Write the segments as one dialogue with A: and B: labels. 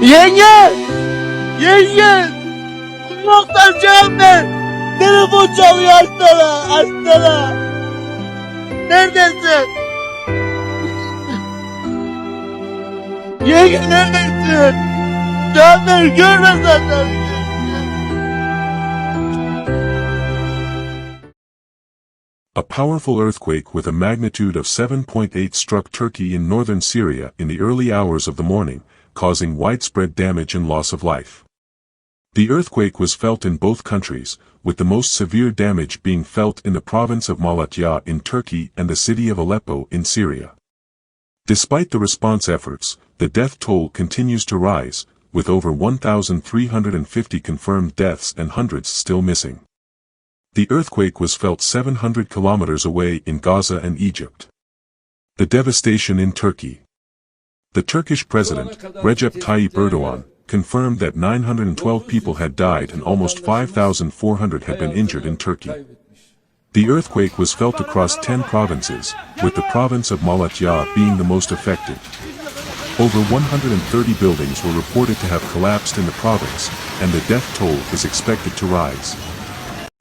A: Yenge! Yenge! Uzaktan cevap ver! Telefon çalıyor, açsana! Açsana! Neredesin? Yenge neredesin? Cevap ver, görme zaten!
B: A powerful earthquake with a magnitude of 7.8 struck Turkey in northern Syria in the early hours of the morning, causing widespread damage and loss of life. The earthquake was felt in both countries, with the most severe damage being felt in the province of Malatya in Turkey and the city of Aleppo in Syria. Despite the response efforts, the death toll continues to rise, with over 1,350 confirmed deaths and hundreds still missing. The earthquake was felt 700 kilometers away in Gaza and Egypt. The devastation in Turkey. The Turkish president, Recep Tayyip Erdogan, confirmed that 912 people had died and almost 5,400 had been injured in Turkey. The earthquake was felt across 10 provinces, with the province of Malatya being the most affected. Over 130 buildings were reported to have collapsed in the province, and the death toll is expected to rise.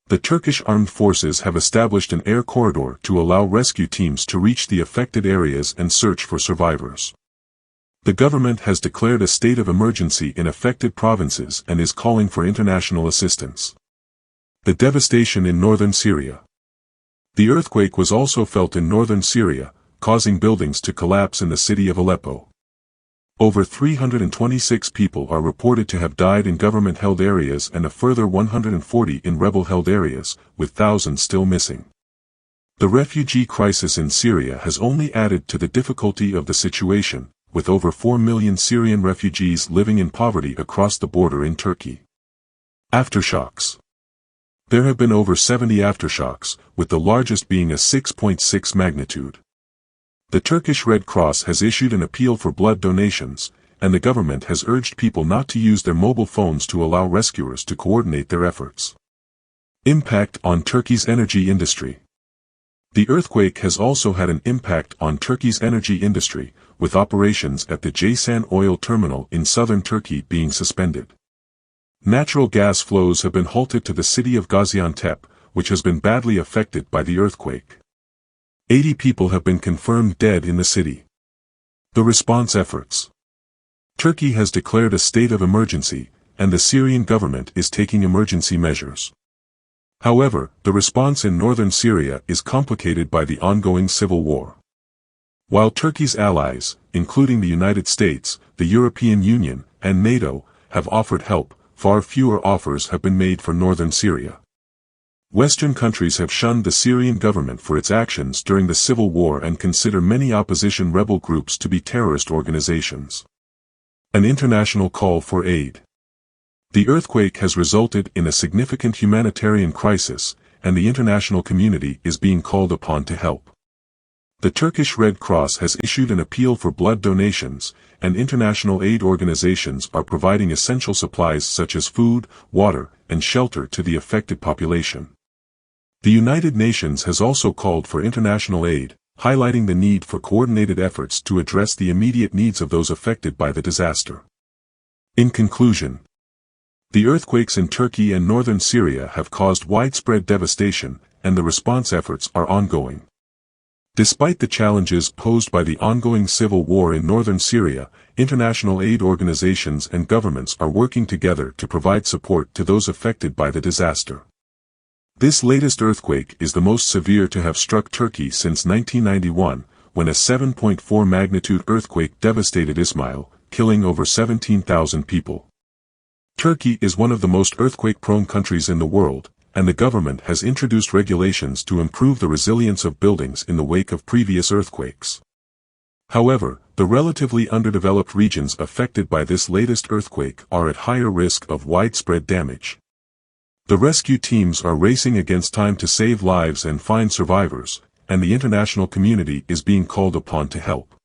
B: The Turkish armed forces have established an air corridor to allow rescue teams to reach the affected areas and search for survivors. The government has declared a state of emergency in affected provinces and is calling for international assistance. The devastation in northern Syria. The earthquake was also felt in northern Syria, causing buildings to collapse in the city of Aleppo. Over 326 people are reported to have died in government-held areas and a further 140 in rebel-held areas, with thousands still missing. The refugee crisis in Syria has only added to the difficulty of the situation, with over 4 million Syrian refugees living in poverty across the border in Turkey. Aftershocks. There have been over 70 aftershocks, with the largest being a 6.6 magnitude. The Turkish Red Cross has issued an appeal for blood donations, and the government has urged people not to use their mobile phones to allow rescuers to coordinate their efforts. Impact on Turkey's energy industry. The earthquake has also had an impact on Turkey's energy industry, with operations at the Ceysan oil terminal in southern Turkey being suspended. Natural gas flows have been halted to the city of Gaziantep, which has been badly affected by the earthquake. 80 people have been confirmed dead in the city. The response efforts. Turkey has declared a state of emergency, and the Syrian government is taking emergency measures. However, the response in northern Syria is complicated by the ongoing civil war. While Turkey's allies, including the United States, the European Union, and NATO, have offered help, far fewer offers have been made for northern Syria. Western countries have shunned the Syrian government for its actions during the civil war and consider many opposition rebel groups to be terrorist organizations. An international call for aid. The earthquake has resulted in a significant humanitarian crisis, and the international community is being called upon to help. The Turkish Red Cross has issued an appeal for blood donations, and international aid organizations are providing essential supplies such as food, water, and shelter to the affected population. The United Nations has also called for international aid, highlighting the need for coordinated efforts to address the immediate needs of those affected by the disaster. In conclusion, the earthquakes in Turkey and northern Syria have caused widespread devastation, and the response efforts are ongoing. Despite the challenges posed by the ongoing civil war in northern Syria, international aid organizations and governments are working together to provide support to those affected by the disaster. This latest earthquake is the most severe to have struck Turkey since 1991, when a 7.4 magnitude earthquake devastated Izmir, killing over 17,000 people. Turkey is one of the most earthquake-prone countries in the world, and the government has introduced regulations to improve the resilience of buildings in the wake of previous earthquakes. However, the relatively underdeveloped regions affected by this latest earthquake are at higher risk of widespread damage. The rescue teams are racing against time to save lives and find survivors, and the international community is being called upon to help.